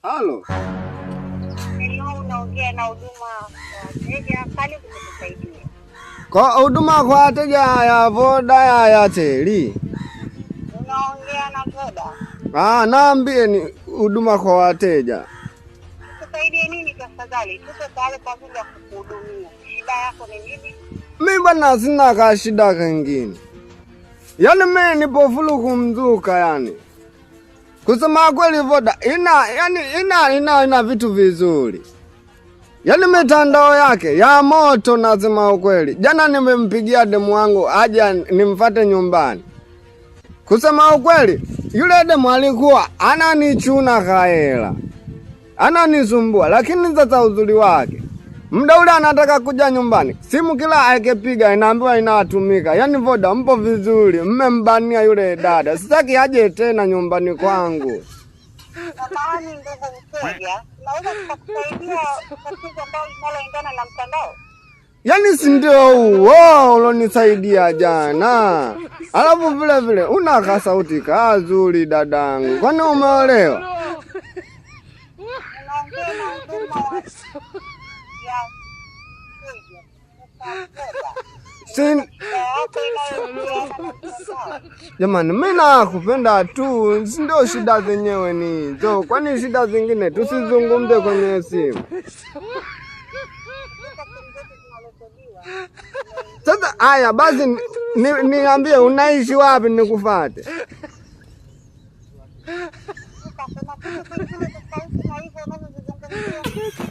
Halo. Hello, naongea na huduma wateja, karibu kutusaidia. Kwa huduma kwa wateja ya Voda ya Airtel. Unaongea na Voda? Naambie ni huduma kwa wateja. Tusaidie nini tafadhali? Tuko pale kwa ajili ya kukuhudumia. Shida yako ni nini? Mimi bwana sina shida kingine. Yaani mimi nipo fulu kumzuka yani. Kusema kweli Voda ina vitu vizuri. Yaani mitandao yake ya moto nasema ukweli. Jana nimempigia demu wangu aje nimfuate nyumbani. Kusema ukweli, yule demu alikuwa ananichuna kahela. Ananisumbua, lakini sasa uzuri wake. Muda ule anataka kuja nyumbani. Simu kila akepiga inaambiwa inatumika. Yaani Voda mpo vizuri, mmembania yule dada. Sitaki aje tena nyumbani kwangu. Samahani ndugu mteja, naweza kukusaidia tatizo ambalo linaloendana na mtandao? Yaani si ndio huo ulonisaidia jana. Alafu vile vile una kasauti kazuri dadangu. Kwani umeolewa? Unaongea na huduma ya Jamani, mimi nakupenda tu, ndio shida zenyewe ni hizo. Kwani shida zingine tusizungumze kwenye simu. Sasa haya basi niambie unaishi wapi nikufuate?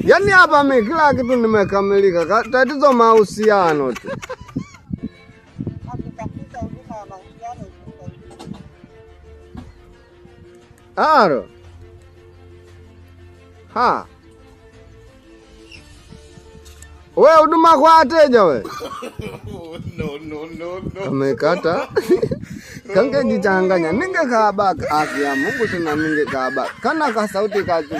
Yaani hapa mimi kila kitu nimekamilika. Tatizo mahusiano tu. Aro. Wewe huduma kwa wateja wewe? No. Amekata. Kange jichanganya. Ninge kaabaka. Afya Mungu tuna ninge kaabaka. Kana ka sauti kazi.